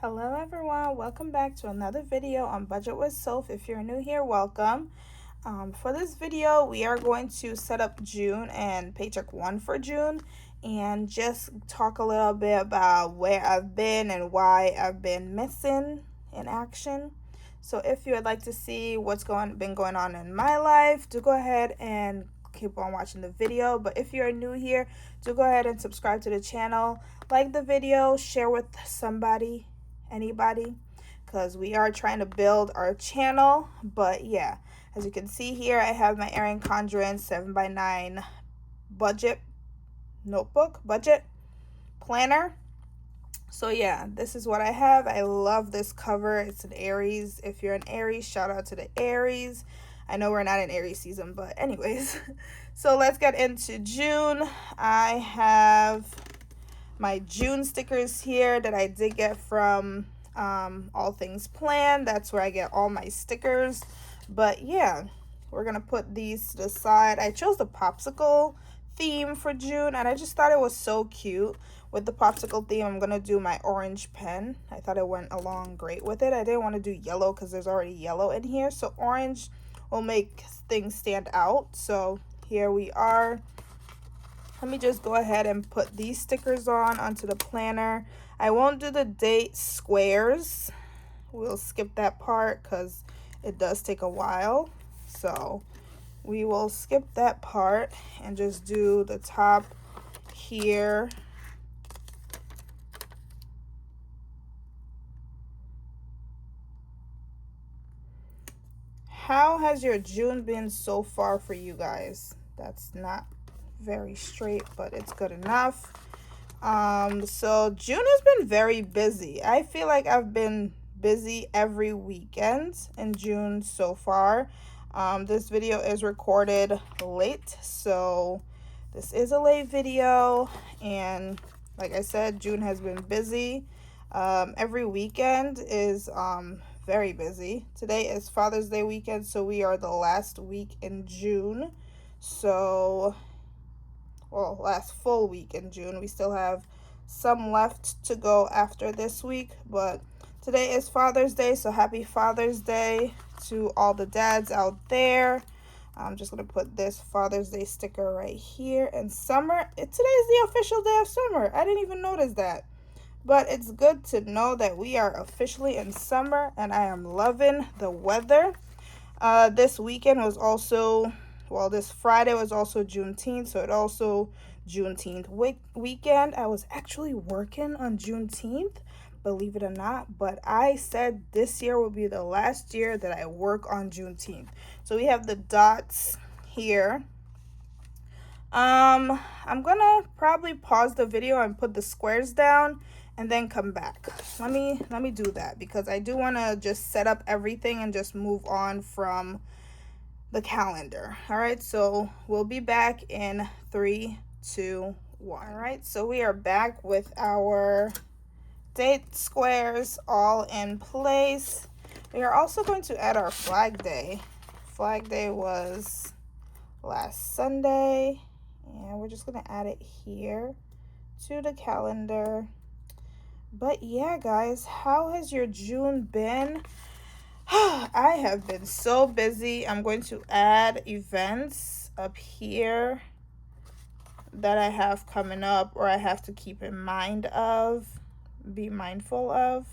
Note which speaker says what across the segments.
Speaker 1: Hello everyone, welcome back to another video on Budget with Soph. If you're new here, welcome. For this video, we are going to set up June and paycheck 1 for June and just talk a little bit about where I've been and why I've been missing in action. So if you would like to see what's been going on in my life, do go ahead and keep on watching the video. But if you're new here, do go ahead and subscribe to the channel, like the video, share with somebody, anybody, because we are trying to build our channel. But yeah, as you can see here, I have my Erin Condren 7x9 budget planner. So yeah, this is what I have. I love this cover. It's an Aries. If you're an Aries, shout out to the Aries. I know we're not in Aries season, but anyways. So let's get into June. I have my June stickers here that I did get from All Things Planned. That's where I get all my stickers. But yeah, we're gonna put these to the side. I chose the popsicle theme for June, and I just thought it was so cute. With the popsicle theme, I'm gonna do my orange pen. I thought it went along great with it. I didn't want to do yellow because there's already yellow in here, so orange will make things stand out. So here we are. Let me just go ahead and put these stickers onto the planner. I won't do the date squares. We'll skip that part because it does take a while. So we will skip that part and just do the top here. How has your June been so far for you guys? That's not very straight, but it's good enough. So June has been very busy. I feel like I've been busy every weekend in June so far. This video is recorded late, so this is a late video, and like I said, June has been busy. Every weekend is very busy. Today is Father's Day weekend, so we are the last week in June. So, well, last full week in June. We still have some left to go after this week, but today is Father's Day, so happy Father's Day to all the dads out there. I'm just going to put this Father's Day sticker right here. And summer, today's the official day of summer. I didn't even notice that. But it's good to know that we are officially in summer, and I am loving the weather. This weekend was also, well, this Friday was also Juneteenth, so it also Juneteenth weekend. I was actually working on Juneteenth, believe it or not, but I said this year will be the last year that I work on Juneteenth. So we have the dots here. I'm gonna probably pause the video and put the squares down and then come back. Let me do that because I do want to just set up everything and just move on from the calendar. All right, so we'll be back in 3, 2, 1. All right, so we are back with our date squares all in place. We are also going to add our Flag Day. Flag Day was last Sunday, and we're just going to add it here to the calendar. But yeah, guys, how has your June been? I have been so busy. I'm going to add events up here that I have coming up or I have to keep in mind of, be mindful of.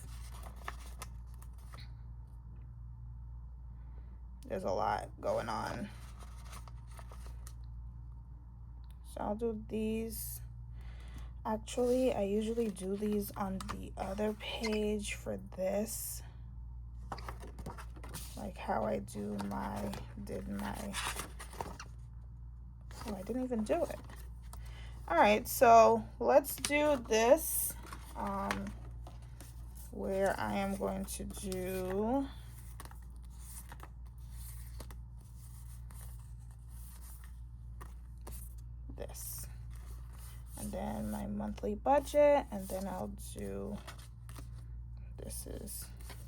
Speaker 1: There's a lot going on. So I'll do these. Actually, I usually do these on the other page for this. Like how I did my, oh, I didn't even do it. All right, so let's do this, where I am going to do this. And then my monthly budget, and then I'll do, this is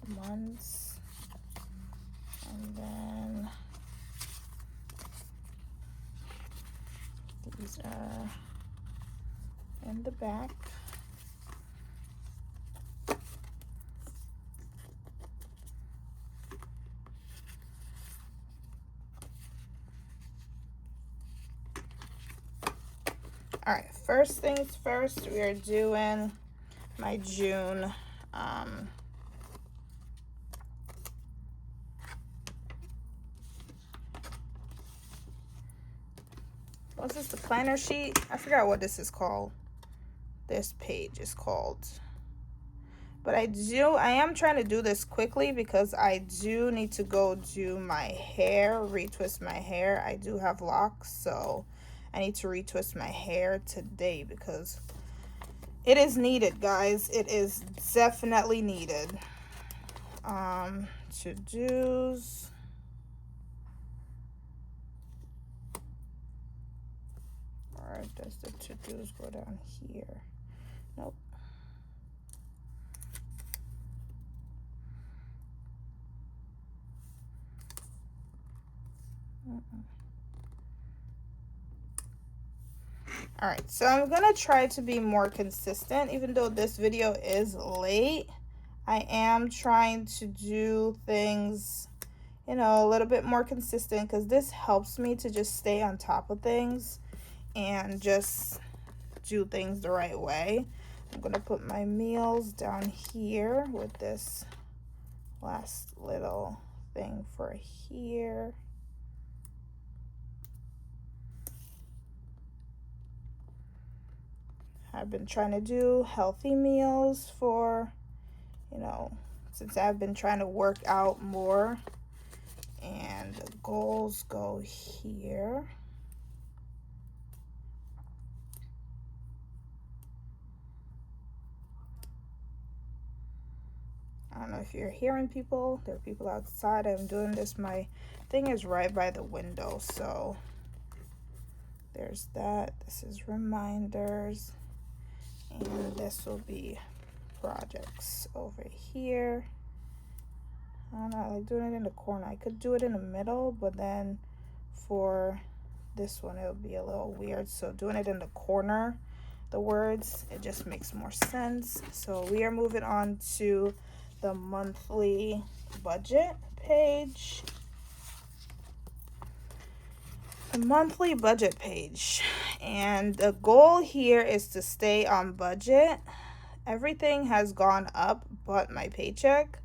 Speaker 1: months, and then these are in the back. All right, first things first, we are doing my June what's this, the planner sheet? I forgot what this is called. This page is called. But I am trying to do this quickly because I do need to go do my hair, retwist my hair. I do have locks, so I need to retwist my hair today because it is needed, guys. It is definitely needed. To-dos. Or does the to-dos go down here? Nope. All right, so I'm gonna try to be more consistent. Even though this video is late, I am trying to do things, you know, a little bit more consistent because this helps me to just stay on top of things and just do things the right way. I'm gonna put my meals down here with this last little thing for here. I've been trying to do healthy meals for, you know, since I've been trying to work out more. And the goals go here. I don't know if you're hearing people. There are people outside. I'm doing this. My thing is right by the window, so there's that. This is reminders. And this will be projects over here. I don't know, I like doing it in the corner. I could do it in the middle, but then for this one, it'll be a little weird. So doing it in the corner, the words, it just makes more sense. So we are moving on to the monthly budget page. The monthly budget page, and the goal here is to stay on budget. Everything has gone up but my paycheck.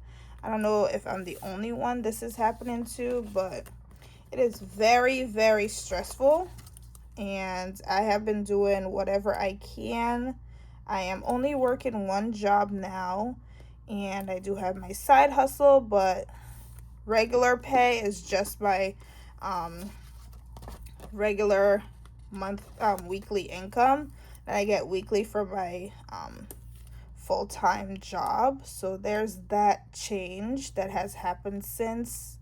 Speaker 1: I don't know if I'm the only one this is happening to, but it is very, very stressful, and I have been doing whatever I can. I am only working one job now, and I do have my side hustle, but regular pay is just my regular weekly income that I get weekly from my full-time job. So there's that change that has happened since,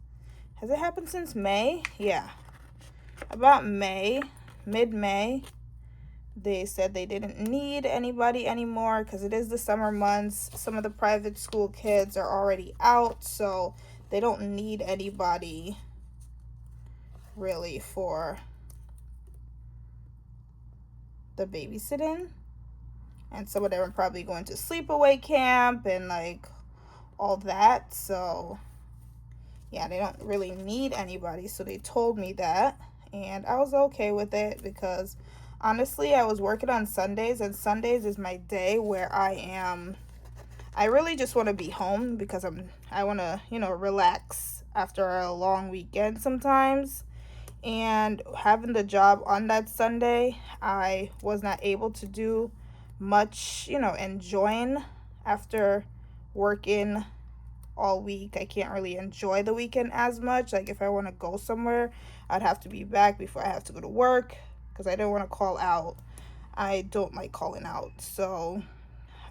Speaker 1: has it happened since May? Yeah, about May, mid-May. They said they didn't need anybody anymore because it is the summer months. Some of the private school kids are already out, so they don't need anybody really for the babysitting. And some of them are probably going to sleepaway camp and like all that. So yeah, they don't really need anybody. So they told me that, and I was okay with it because honestly, I was working on Sundays, and Sundays is my day where I really just want to be home because I want to, you know, relax after a long weekend sometimes. And having the job on that Sunday, I was not able to do much, you know, enjoying after working all week. I can't really enjoy the weekend as much. Like if I want to go somewhere, I'd have to be back before I have to go to work because I don't want to call out. I don't like calling out. So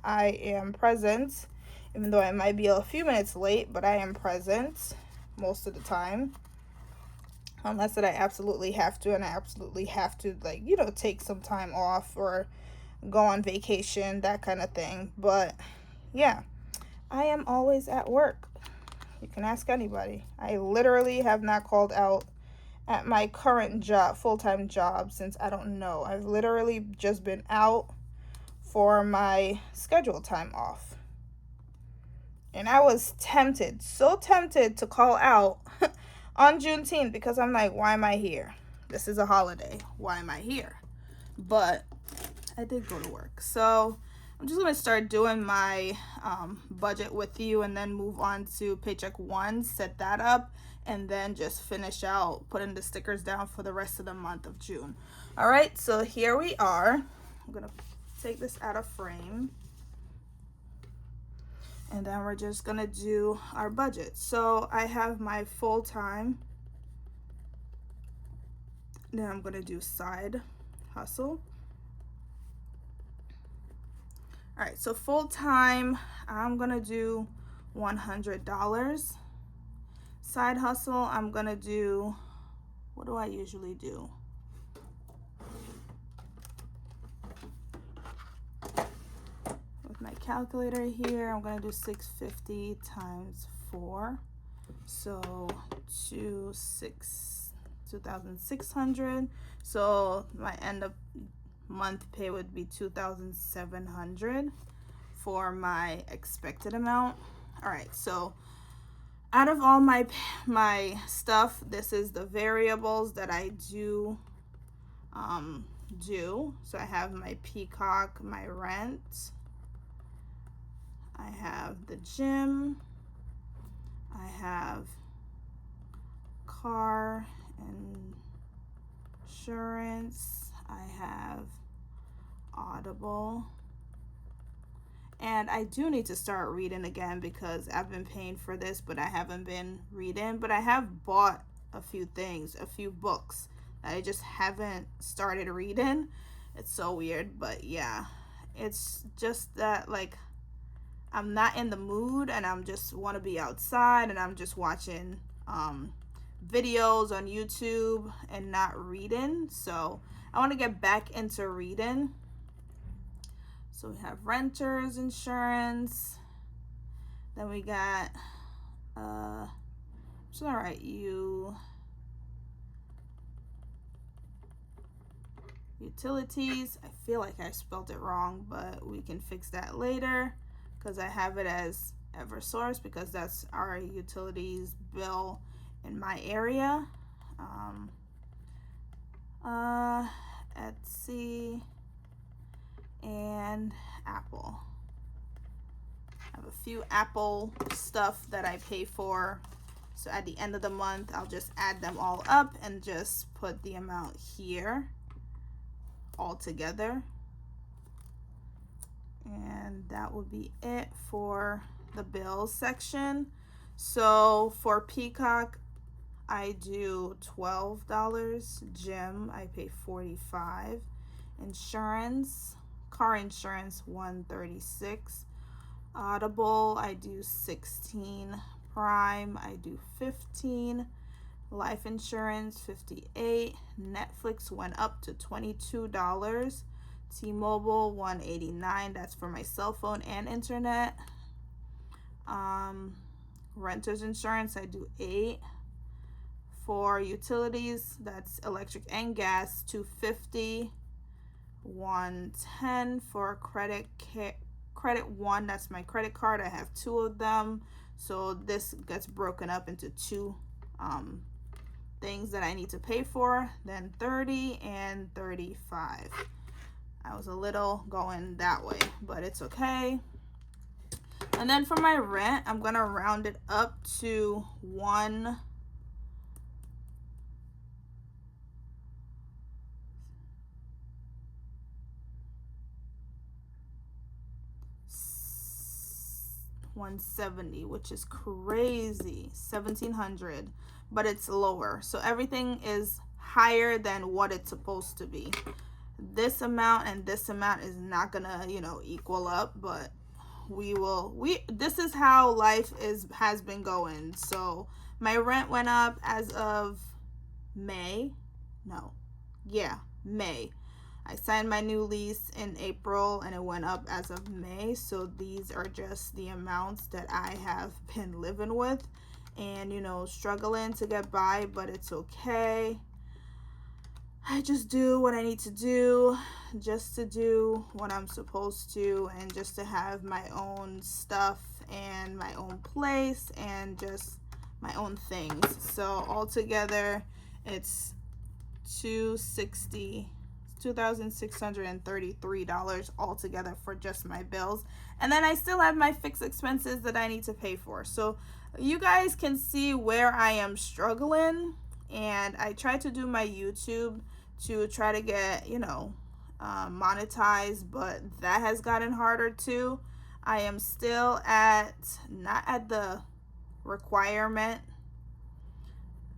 Speaker 1: I am present, even though I might be a few minutes late, but I am present most of the time. Unless that I absolutely have to, and I absolutely have to, like, you know, take some time off or go on vacation, that kind of thing. But yeah, I am always at work. You can ask anybody. I literally have not called out at my current job, full-time job, since I don't know. I've literally just been out for my scheduled time off. And I was tempted, so tempted to call out on Juneteenth because I'm like, why am I here? This is a holiday. Why am I here? But I did go to work. So I'm just gonna start doing my budget with you and then move on to paycheck one, set that up, and then just finish out putting the stickers down for the rest of the month of June. All right, so here we are. I'm gonna take this out of frame. And then we're just gonna do our budget. So I have my full-time. Then I'm gonna do side hustle. All right, so full-time, I'm gonna do $100. Side hustle, I'm gonna do, what do I usually do? With my calculator here, I'm gonna do 650 times 4. So 2,600. So my end of month pay would be 2,700 for my expected amount. All right, so out of all my stuff, this is the variables that I do So I have my Peacock, my rent, I have the gym, I have car insurance, I have Audible, and I do need to start reading again because I've been paying for this, but I haven't been reading. But I have bought a few things, a few books that I just haven't started reading. It's so weird, but yeah, it's just that like I'm not in the mood and I'm just want to be outside and I'm just watching videos on YouTube and not reading. So I want to get back into reading. So we have renters insurance. Then we got just gonna write utilities. I feel like I spelled it wrong, but we can fix that later because I have it as Eversource because that's our utilities bill in my area. Etsy and Apple. I have a few Apple stuff that I pay for. So at the end of the month, I'll just add them all up and just put the amount here all together. And that would be it for the bills section. So for Peacock, I do $12. Gym, I pay $45. Insurance, car insurance, $136. Audible, I do $16. Prime, I do $15. Life insurance, $58. Netflix went up to $22. T-Mobile, $189. That's for my cell phone and internet. Renters insurance, I do $8. For utilities, that's electric and gas, $250. $110 for credit one. That's my credit card. I have 2 of them, so this gets broken up into 2 things that I need to pay for. Then $30 and $35. I was a little going that way, but it's okay. And then for my rent, I'm gonna round it up to $170, which is crazy. $1,700, but it's lower, so everything is higher than what it's supposed to be. This amount and this amount is not gonna equal up, but this is how life has been going. So my rent went up as of May. I signed my new lease in April and it went up as of May. So these are just the amounts that I have been living with and, struggling to get by, but it's okay. I just do what I need to do just to do what I'm supposed to and just to have my own stuff and my own place and just my own things. So altogether, it's $260. $2,633 altogether for just my bills. And then I still have my fixed expenses that I need to pay for. So you guys can see where I am struggling. And I tried to do my YouTube to try to get, monetized, but that has gotten harder too. I am still not at the requirement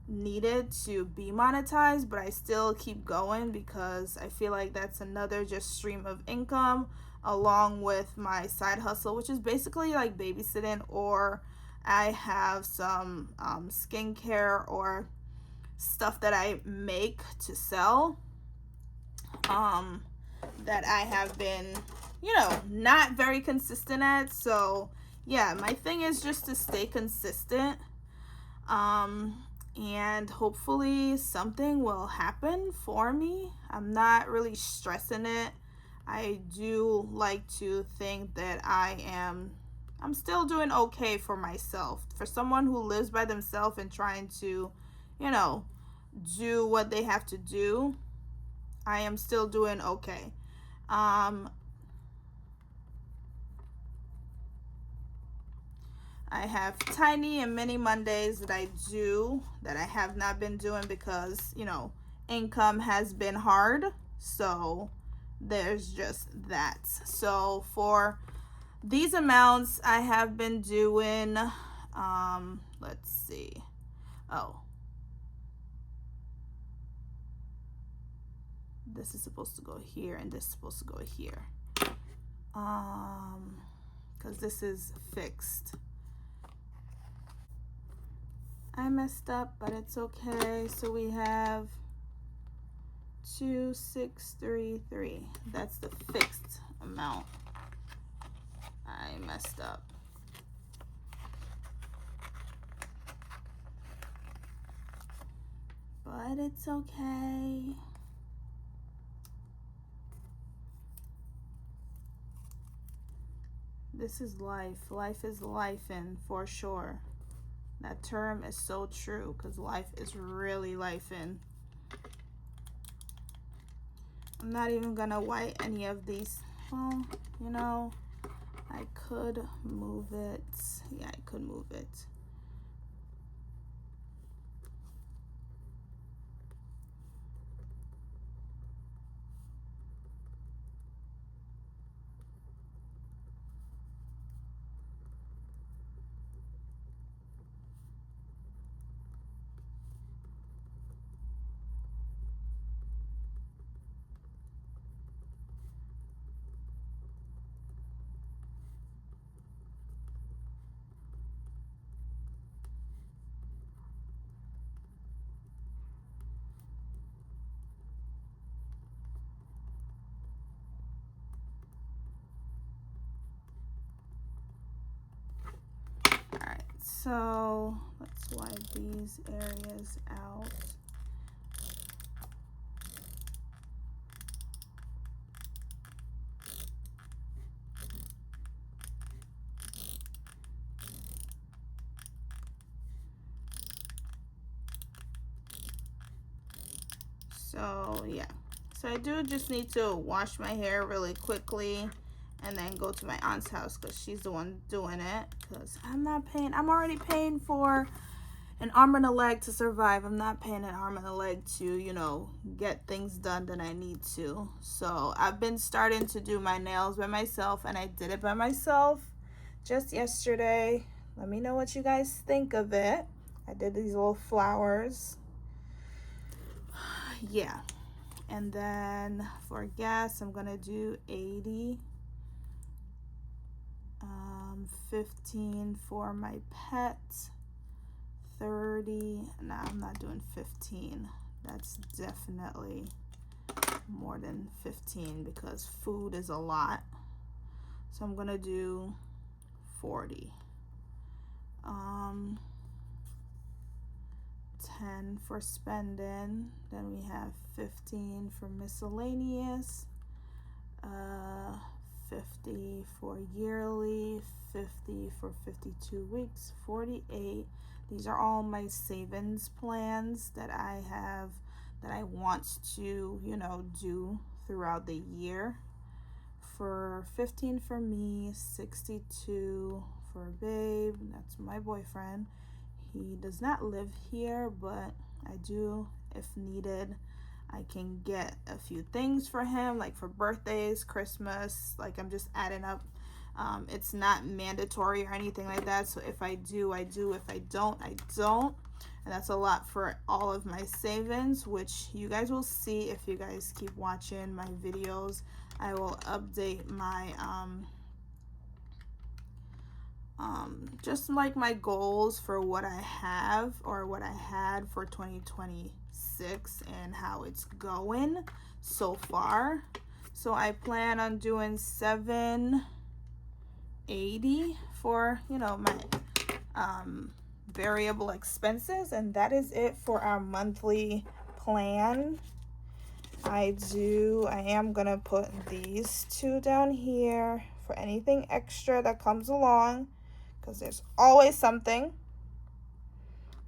Speaker 1: needed to be monetized, but I still keep going because I feel like that's another just stream of income along with my side hustle, which is basically like babysitting, or I have some skincare or stuff that I make to sell that I have been not very consistent at. So yeah, my thing is just to stay consistent, and hopefully something will happen for me. I'm not really stressing it. I do like to think that I'm still doing okay for myself. For someone who lives by themselves and trying to, do what they have to do, I am still doing okay. I have tiny and mini Mondays that I do that I have not been doing because, income has been hard. So there's just that. So for these amounts, I have been doing, let's see. Oh, this is supposed to go here and this is supposed to go here. Because this is fixed. I messed up, but it's okay. So we have 2633. That's the fixed amount. I messed up. But it's okay. This is life. Life is life-in for sure. That term is so true because life is really life-in. I'm not even gonna white any of these. Well, I could move it. Yeah, I could move it. Alright, so let's wipe these areas out. So yeah, so I do just need to wash my hair really quickly and then go to my aunt's house because she's the one doing it, because I'm already paying for an arm and a leg to survive. I'm not paying an arm and a leg to get things done that I need to. So I've been starting to do my nails by myself, and I did it by myself just yesterday. Let me know what you guys think of it. I did these little flowers. Yeah, and then for gas I'm gonna do 80. 15 for my pet, 30. No, I'm not doing 15. That's definitely more than 15 because food is a lot. So I'm gonna do 40. 10 for spending. Then we have 15 for miscellaneous. 50 for yearly, 50 for 52 weeks, 48. These are all my savings plans that I have, that I want to, do throughout the year. For 15 for me, 62 for Babe. That's my boyfriend. He does not live here, but I do, if needed. I can get a few things for him, like for birthdays, Christmas. Like, I'm just adding up. It's not mandatory or anything like that. So if I do, I do. If I don't, I don't. And that's a lot for all of my savings, which you guys will see if you guys keep watching my videos. I will update my just like my goals for what I have or what I had for 2026 and how it's going so far. So I plan on doing 780 for, you know, my variable expenses, and that is it for our monthly plan. I am gonna put these two down here for anything extra that comes along, because there's always something.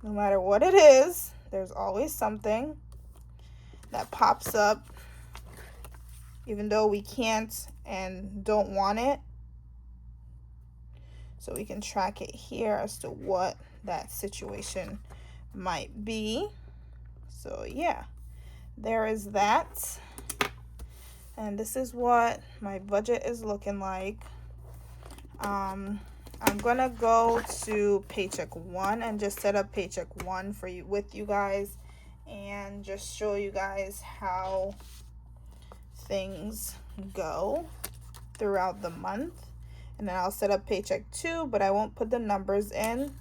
Speaker 1: No matter what it is, there's always something that pops up, even though we can't and don't want it. So we can track it here as to what that situation might be. So yeah, there is that. And this is what my budget is looking like. I'm gonna go to paycheck 1 and just set up paycheck 1 for you with you guys, and just show you guys how things go throughout the month. And then I'll set up paycheck 2, but I won't put the numbers in.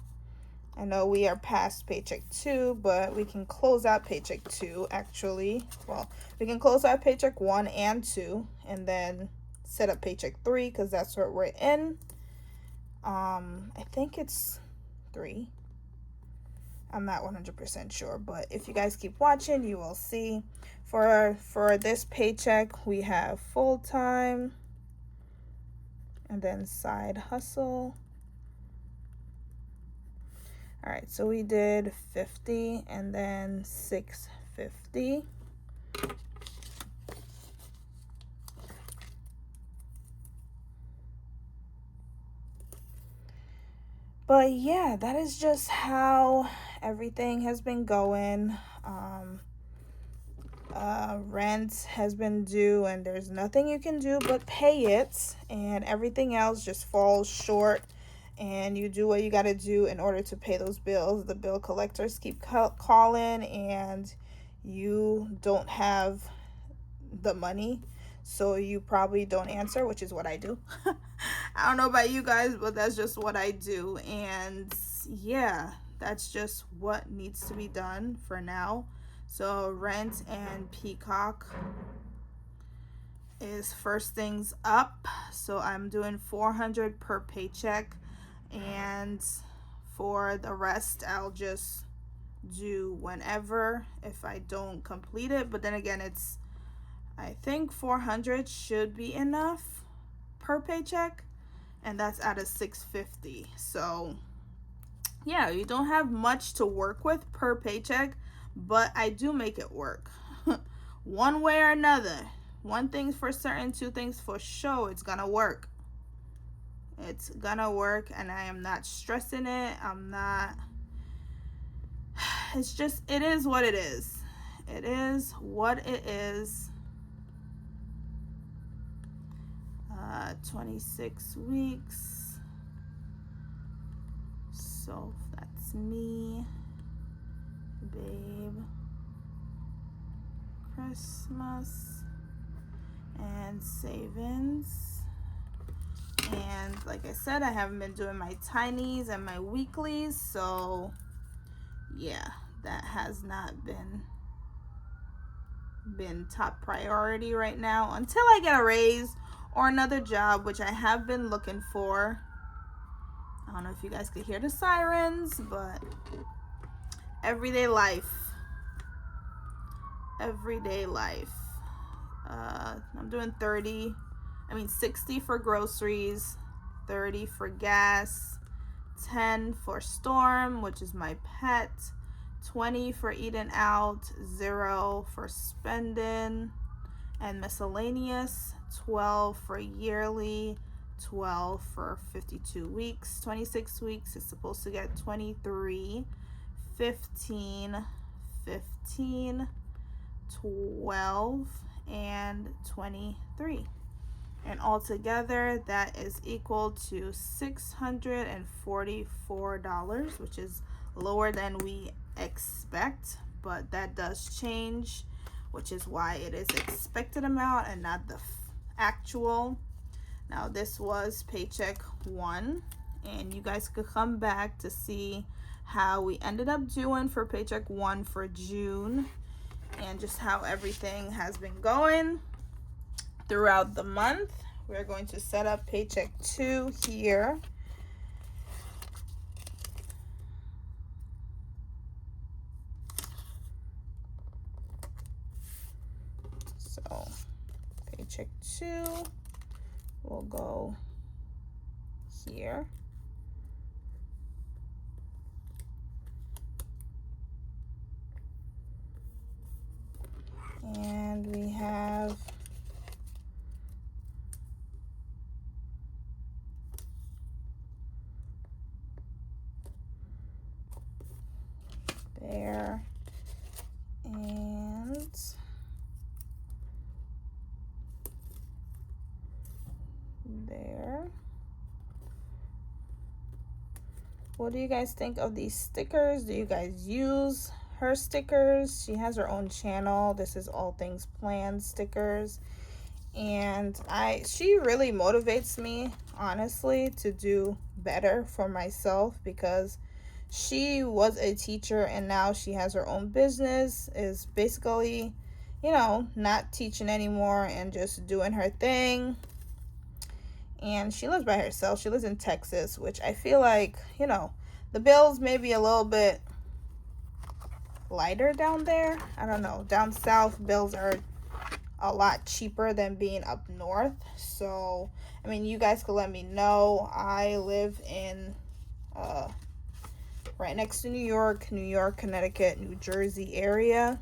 Speaker 1: I know we are past paycheck 2, but we can close out paycheck 2 actually. Well, we can close out paycheck 1 and 2 and then set up paycheck 3, because that's what we're in. I think it's 3. I'm not 100% sure, but if you guys keep watching, you will see. For this paycheck, we have full-time and then side hustle. All right, so we did 50 and then 650. But yeah, that is just how everything has been going. Rent has been due, and there's nothing you can do but pay it, and everything else just falls short, and you do what you got to do in order to pay those bills. The bill collectors keep calling, and you don't have the money, so you probably don't answer, which is what I do. I don't know about you guys, but that's just what I do. And yeah, that's just what needs to be done for now. So rent and Peacock is first things up. So I'm doing $400 per paycheck, and for the rest I'll just do whenever if I don't complete it. But then again, I think 400 should be enough per paycheck, and that's out of 650. So yeah, you don't have much to work with per paycheck, but I do make it work one way or another. One thing's for certain, two things for sure, it's gonna work. It's gonna work, and I am not stressing it. I'm not. It's just, it is what it is. It is what it is. 26 weeks. So that's me, Babe, Christmas, and savings. And like I said, I haven't been doing my tinies and my weeklies, so yeah, that has not been top priority right now until I get a raise or another job, which I have been looking for. I don't know if you guys could hear the sirens, but everyday life. I'm doing 60 for groceries, 30 for gas, 10 for Storm, which is my pet, 20 for eating out, 0 for spending, And miscellaneous, 12 for yearly, 12 for 52 weeks, 26 weeks. It's supposed to get 23, 15, 15, 12, and 23. And altogether, that is equal to $644, which is lower than we expect, but that does change, which is why it is expected amount and not the actual. Now, this was paycheck 1, and you guys could come back to see how we ended up doing for paycheck 1 for June, and just how everything has been going throughout the month. We're going to set up paycheck 2 here. So paycheck 2 will go here. And we have there and there. What do you guys think of these stickers? Do you guys use her stickers? She has her own channel. This is All Things Planned stickers. And she really motivates me, honestly, to do better for myself, because she was a teacher and now she has her own business, is basically, you know, not teaching anymore and just doing her thing. And she lives by herself. She lives in Texas, which I feel like, you know, the bills may be a little bit lighter down there. I don't know. Down south, bills are a lot cheaper than being up north. So, I mean, you guys could let me know. I live in right next to New York, Connecticut, New Jersey area.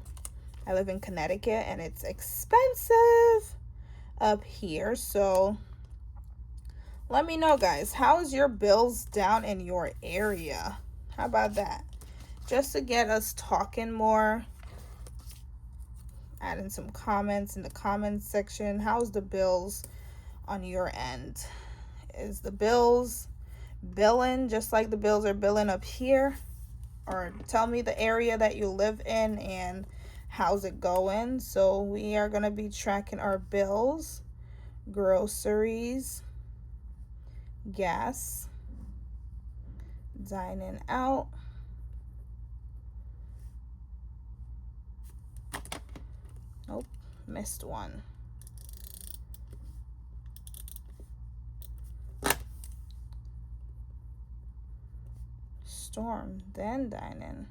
Speaker 1: I live in Connecticut, and it's expensive up here. So let me know, guys. How's your bills down in your area? How about that? Just to get us talking more. Add in some comments in the comments section. How's the bills on your end? Is the bills billing just like the bills are billing up here? Or tell me the area that you live in and how's it going. So we are going to be tracking our bills, groceries, gas, dining out, nope, missed one, storm, then dining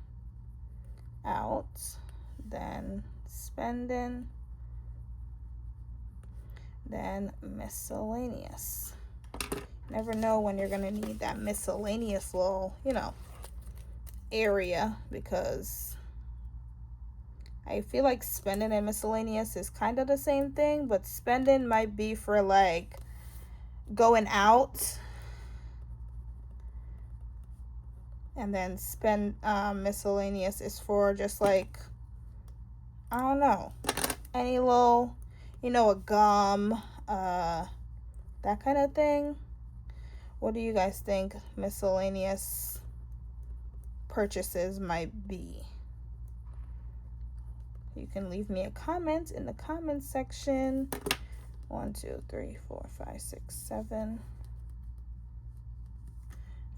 Speaker 1: out, then spending, then miscellaneous. Never know when you're gonna need that miscellaneous little, you know, area, because I feel like spending and miscellaneous is kind of the same thing, but spending might be for like going out, and then miscellaneous is for just like, I don't know, any little, you know, a gum, that kind of thing. What do you guys think miscellaneous purchases might be? You can leave me a comment in the comment section. 1, 2, 3, 4, 5, 6, 7.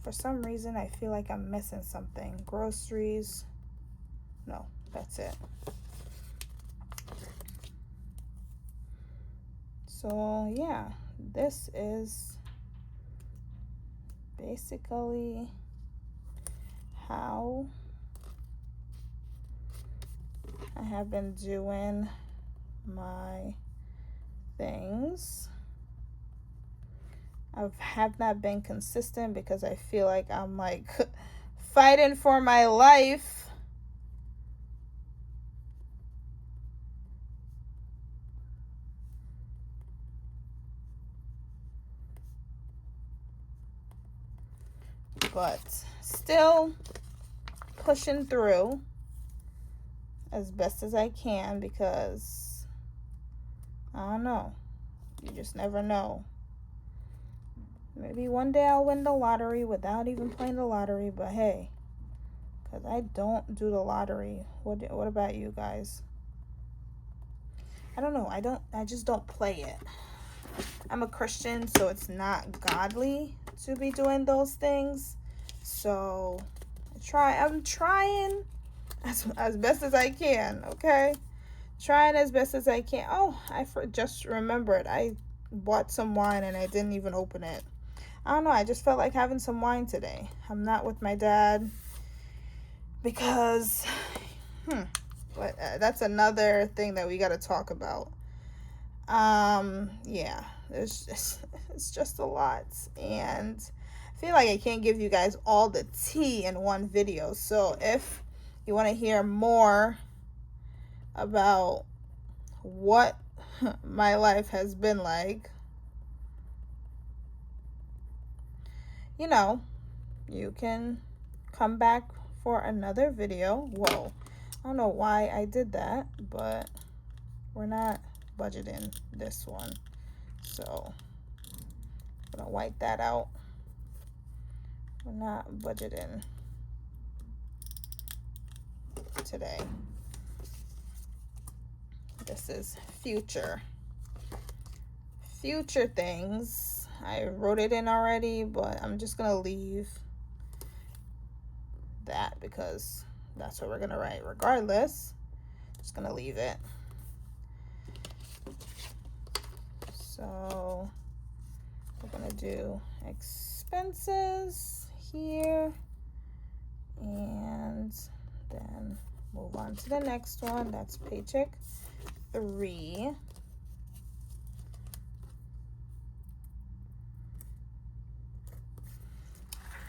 Speaker 1: For some reason, I feel like I'm missing something. Groceries. No, that's it. So, yeah, this is basically how I have been doing my things. I have not been consistent because I feel like I'm like fighting for my life. but still pushing through as best as I can, because I don't know. You just never know. Maybe one day I'll win the lottery without even playing the lottery, but hey, because I don't do the lottery. What about you guys? I don't know. I just don't play it. I'm a Christian, so it's not godly to be doing those things. So I'm trying as best as I can, okay? Trying as best as I can. Oh, just remembered. I bought some wine and I didn't even open it. I don't know. I just felt like having some wine today. I'm not with my dad because, but that's another thing that we got to talk about. Yeah, it's just a lot, and I feel like I can't give you guys all the tea in one video. So if you want to hear more about what my life has been like, you know, you can come back for another video. Whoa, I don't know why I did that, but we're not budgeting this one, so I'm gonna wipe that out. We're not budgeting today. This is future things. I wrote it in already, but I'm just gonna leave that because that's what we're gonna write regardless. Just gonna leave it. So we're gonna do expenses here, and then move on to the next one. That's paycheck 3.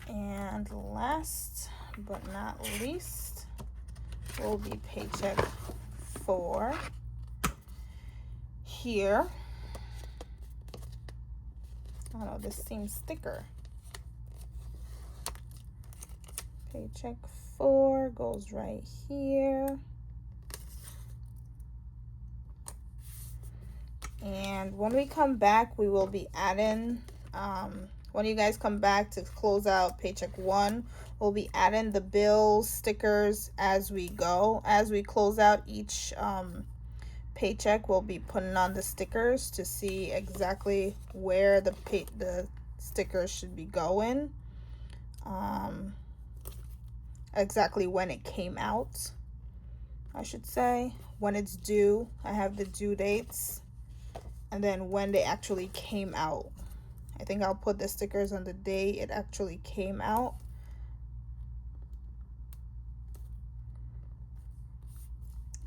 Speaker 1: And last but not least will be paycheck 4 here. I don't know, this seems thicker. Paycheck 4 goes right here. And when we come back, we will be adding, when you guys come back to close out paycheck 1, we'll be adding the bills, stickers as we go. As we close out each paycheck, we'll be putting on the stickers to see exactly where the stickers should be going. Exactly when it came out, I should say. When it's due, I have the due dates. And then when they actually came out. I think I'll put the stickers on the day it actually came out.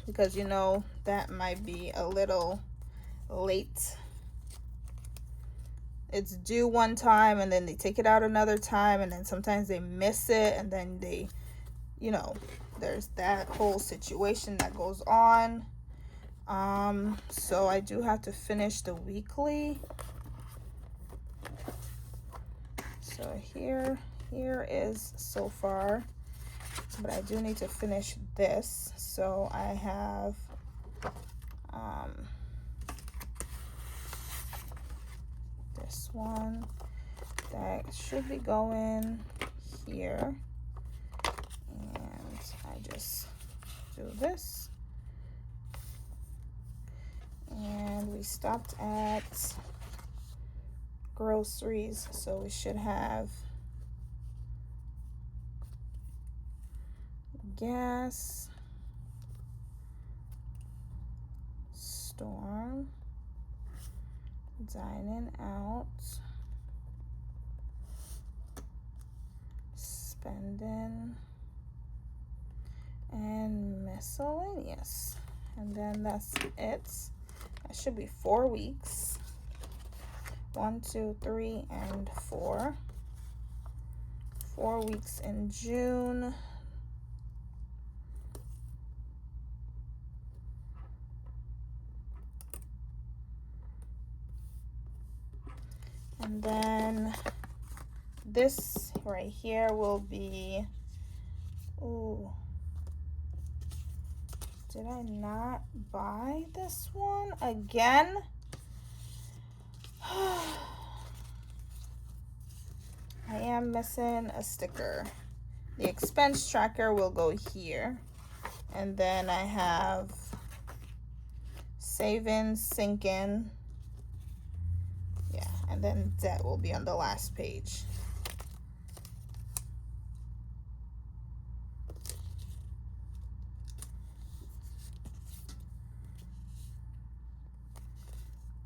Speaker 1: Because, you know, that might be a little late. It's due one time and then they take it out another time, and then sometimes they miss it, and then they, you know, there's that whole situation that goes on. So I do have to finish the weekly. So here is so far, but I do need to finish this. So I have this one that should be going here, and I just do this. And we stopped at groceries, so we should have gas, storm, dining out, spending, and miscellaneous. And then that's it. That should be 4 weeks. 1, 2, 3, and 4. 4 weeks in June. And then this right here will be, ooh, did I not buy this one again? I am missing a sticker. The expense tracker will go here. And then I have savings, sinking. Yeah, and then debt will be on the last page.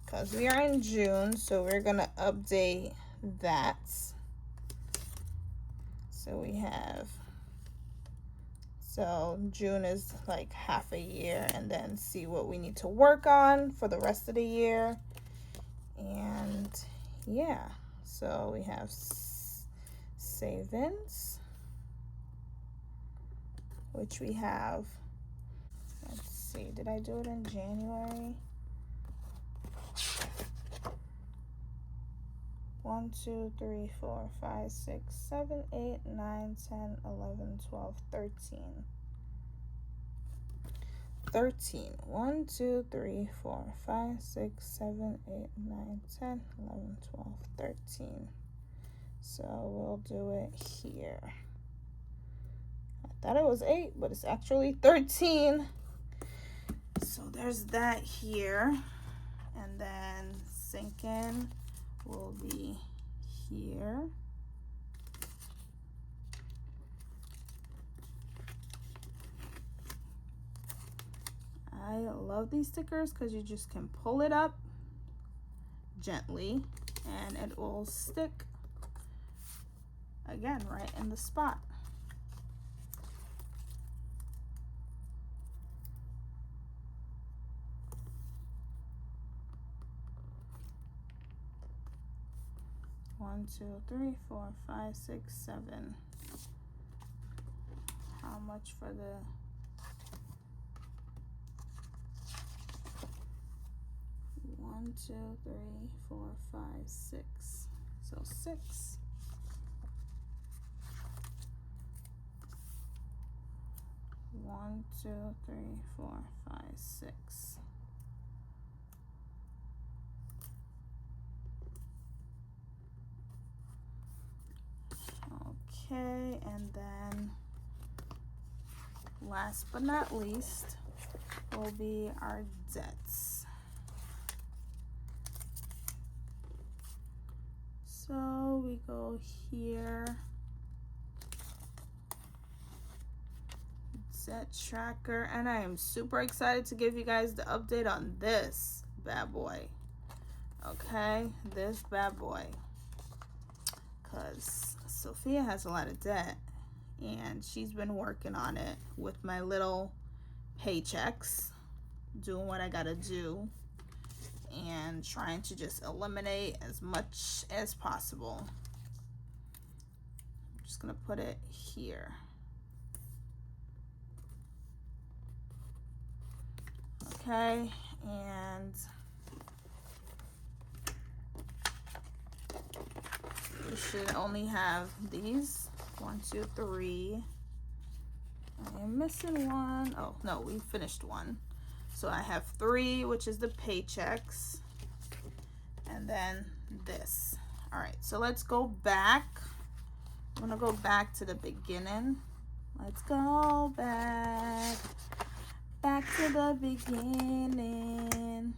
Speaker 1: Because we are in June, so we're gonna update that. So we have, so June is like half a year, and then see what we need to work on for the rest of the year. And yeah, so we have savings, which we have, let's see, did I do it in January? 1, 2, 3, 4, 5, 6, 7, 8, 9, 10, 11, 12, 13. 13. 1, 2, 3, 4, 5, 6, 7, 8, 9, 10, 11, 12, 13. So we'll do it here. I thought it was 8, but it's actually 13. So there's that here. And then sinking will be here. I love these stickers because you just can pull it up gently and it will stick again right in the spot. One, two, three, 4, 5, 6, 7. How much for the one, two, three, 4, 5, 6. So 6. One, two, three, 4, 5, 6. Okay, and then last but not least will be our debts. So we go here, debt tracker, and I am super excited to give you guys the update on this bad boy. Okay, this bad boy, because Sophia has a lot of debt and she's been working on it with my little paychecks, doing what I gotta do and trying to just eliminate as much as possible. I'm just gonna put it here. Okay, and we should only have these 1, 2, 3. I am missing one. Oh no, we finished one. So I have 3, which is the paychecks, and then this. All right, so let's go back. I'm gonna go back to the beginning. Let's go back to the beginning.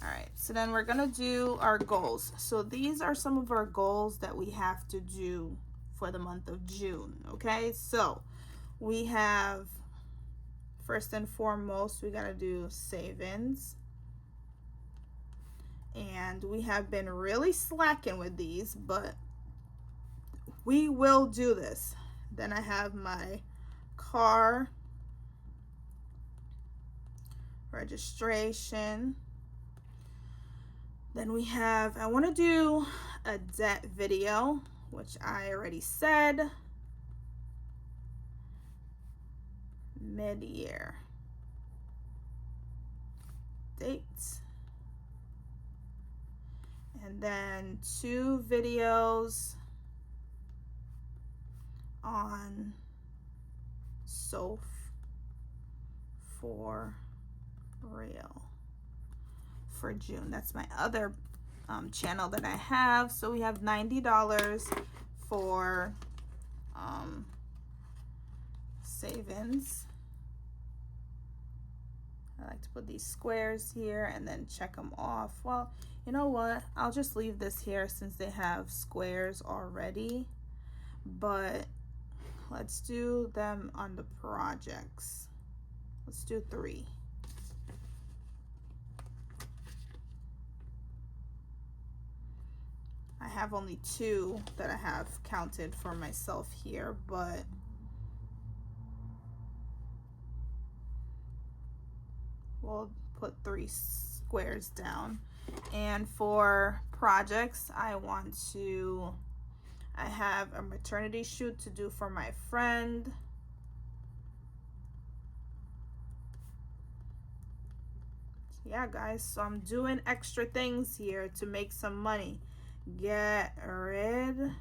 Speaker 1: All right, so then we're gonna do our goals. So these are some of our goals that we have to do for the month of June, okay? So we have, first and foremost, we gotta do savings. And we have been really slacking with these, but we will do this. Then I have my car registration. Then we have, I want to do a debt video, which I already said, mid-year date. And then 2 videos on Soph for real for June. That's my other channel that I have. So we have $90 for savings. I like to put these squares here and then check them off. Well, you know what? I'll just leave this here since they have squares already. But let's do them on the projects. Let's do 3. I have only 2 that I have counted for myself here, but we'll put 3 squares down. And for projects, I have a maternity shoot to do for my friend. Yeah, guys, so I'm doing extra things here to make some money. Get rid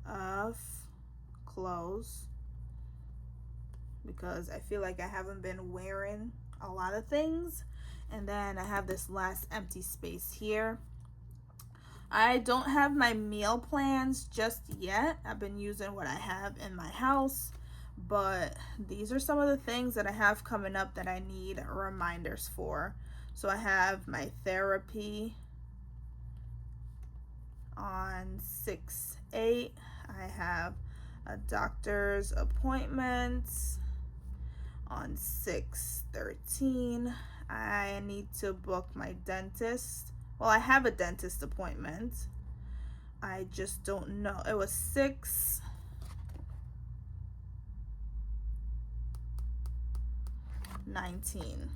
Speaker 1: of clothes because I feel like I haven't been wearing a lot of things. And then I have this last empty space here. I don't have my meal plans just yet. I've been using what I have in my house, but these are some of the things that I have coming up that I need reminders for. So I have my therapy on 6/8. I have a doctor's appointment on 6/13. I need to book my dentist. Well, I have a dentist appointment. I just don't know. It was 6/19.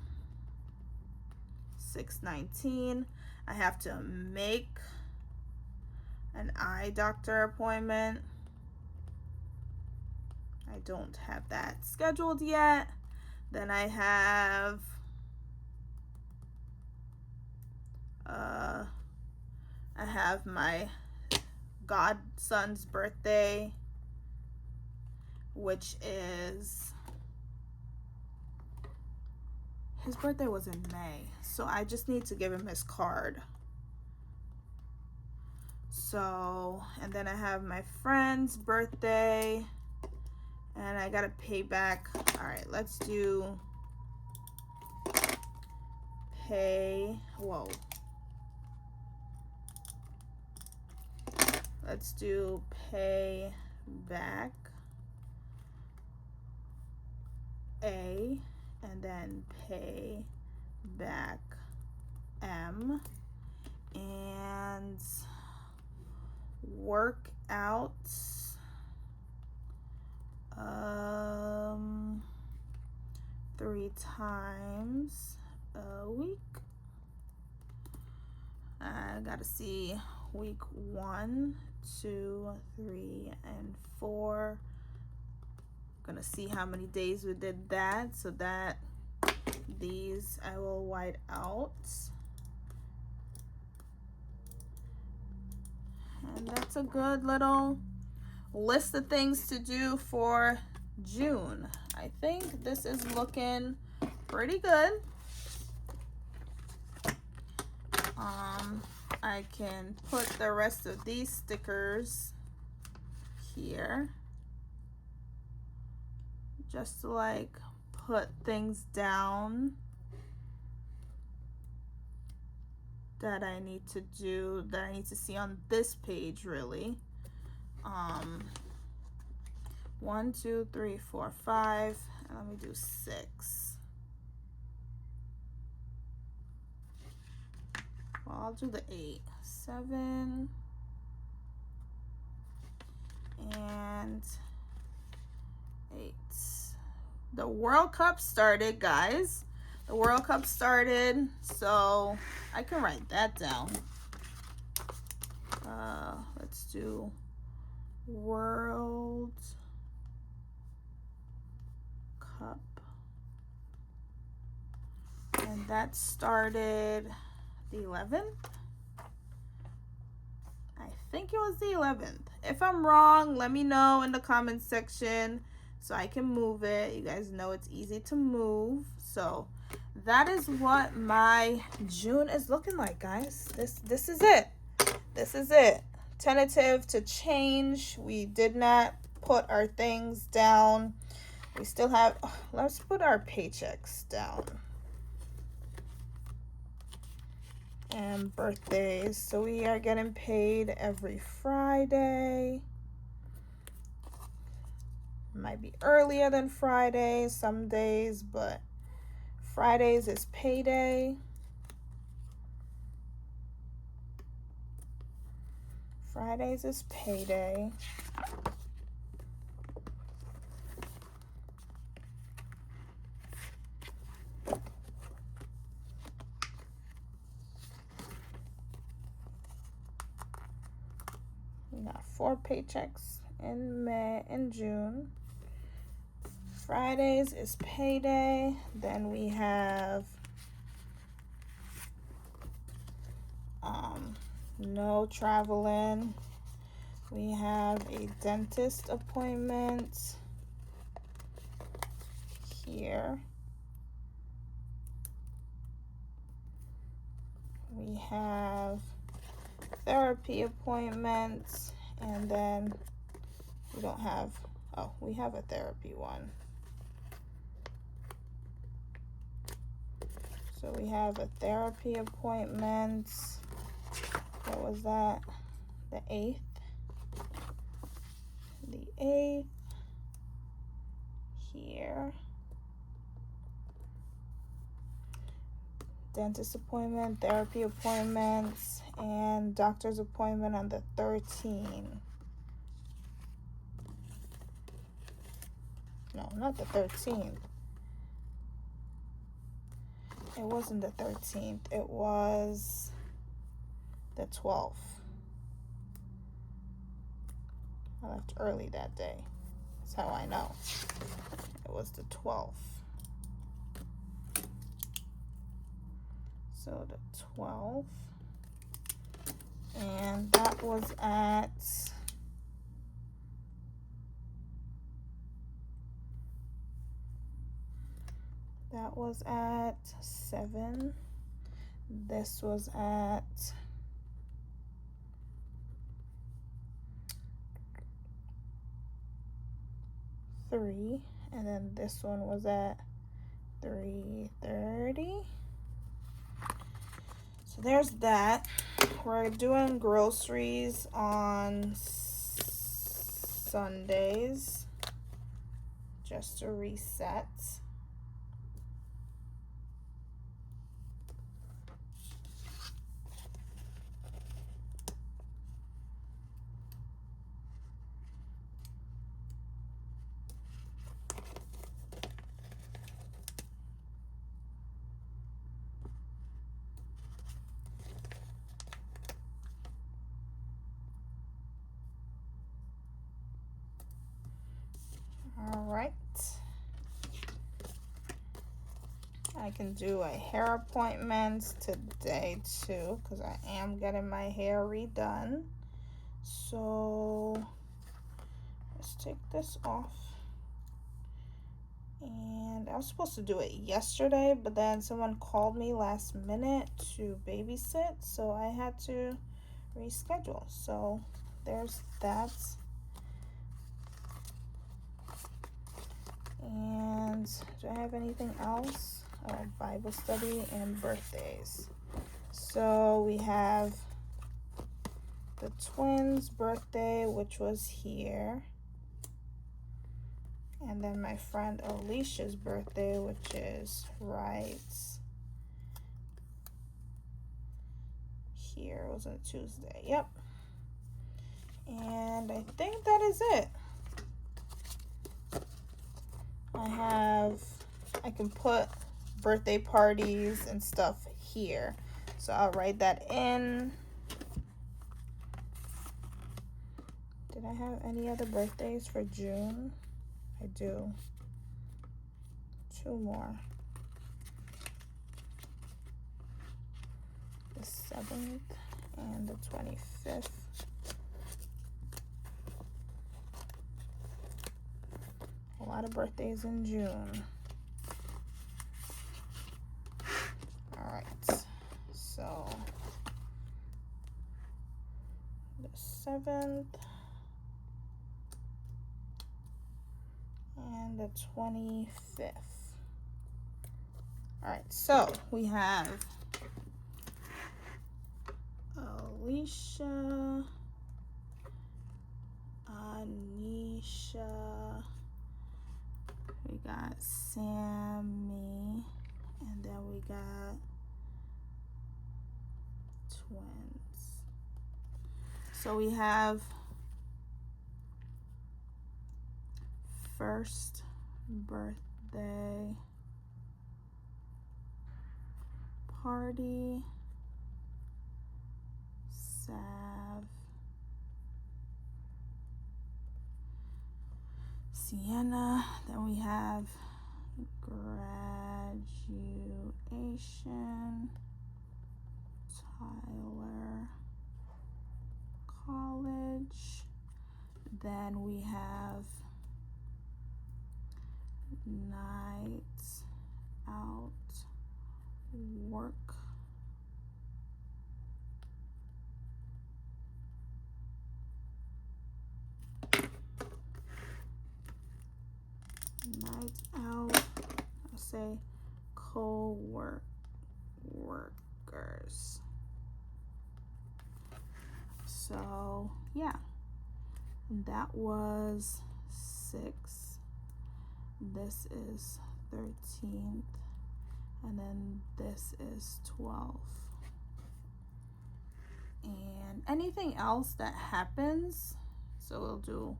Speaker 1: 6/19. I have to make an eye doctor appointment. I don't have that scheduled yet. Then I have my godson's birthday, which is, his birthday was in May, so I just need to give him his card. So, and then I have my friend's birthday, and I gotta pay back. All right, let's do let's do pay back A, and then pay back M, and work out 3 times a week. I gotta see week 1, 2, 3, and 4. I'm gonna see how many days we did that, so that these I will white out. And that's a good little list of things to do for June. I think this is looking pretty good. I can put the rest of these stickers here just to like put things down that I need to do, that I need to see on this page really. 1, 2, 3, 4, 5, and let me do 6. Well, I'll do the 8, 7, and 8. The World Cup started, guys. The World Cup started, so I can write that down. Let's do World Cup. And that started the 11th, I think it was the 11th. If I'm wrong, let me know in the comments section so I can move it. You guys know it's easy to move. So that is what my June is looking like, guys. This is it. This is it. Tentative to change. We did not put our things down. We still have, let's put our paychecks down. And birthdays. So we are getting paid every Friday. Might be earlier than Friday some days, but Fridays is payday. Fridays is payday. We got 4 paychecks in June. Fridays is payday. Then we have no traveling. We have a dentist appointment here. We have therapy appointments, and then we don't have, oh, we have a therapy one. So we have a therapy appointment. What was that? The 8th. The 8th. Here. Dentist appointment, therapy appointments, and doctor's appointment on the 13th. No, not the 13th. It wasn't the 13th. It was the 12th. I left early that day. That's how I know. It was the 12th. So the 12th. And that was at That was at 7. This was at 3. And then this one was at 3:30. So there's that. We're doing groceries on Sundays just to reset. All right. I can do a hair appointment today too, because I am getting my hair redone. So let's take this off. And I was supposed to do it yesterday, but then someone called me last minute to babysit, so I had to reschedule. So there's that. And do I have anything else? Oh, Bible study and birthdays. So we have the twins' birthday, which was here. And then my friend Alicia's birthday, which is right here. It was on Tuesday. Yep. And I think that is it. I can put birthday parties and stuff here. So I'll write that in. Did I have any other birthdays for June? I do. 2 more. The 7th and the 25th. lot of birthdays in June. All right, so the 7th and the 25th. All right, so we have Alicia, Anisha, we got Sammy, and then we got twins. So we have first birthday party, Sav, Sienna, then we have graduation, Tyler, college, then we have night out, work, night out, I'll say co-workers. So yeah, that was 6. This is 13th, and then this is 12th. And anything else that happens, so we'll do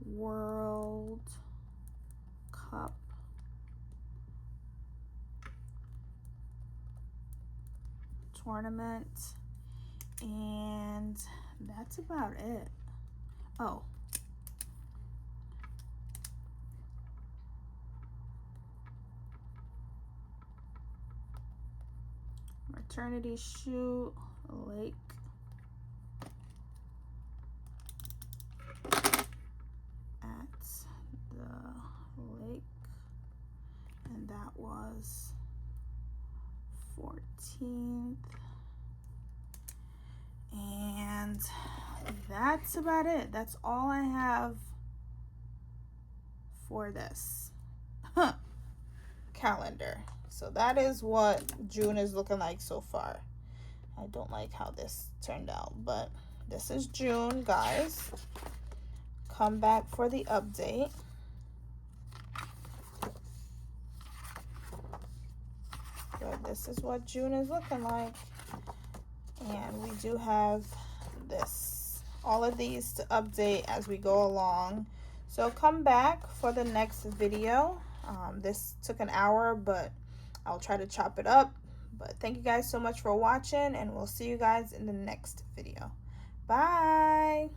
Speaker 1: World Cup tournament, and that's about it. Oh, maternity shoot, lake, at the lake, and that was 14th. And that's about it. That's all I have for this calendar. So that is what June is looking like so far. I don't like how this turned out, but this is June, guys. Come back for the update. But this is what June is looking like. And we do have all of these to update as we go along. So come back for the next video. This took an hour, but I'll try to chop it up. But thank you guys so much for watching, and we'll see you guys in the next video. Bye.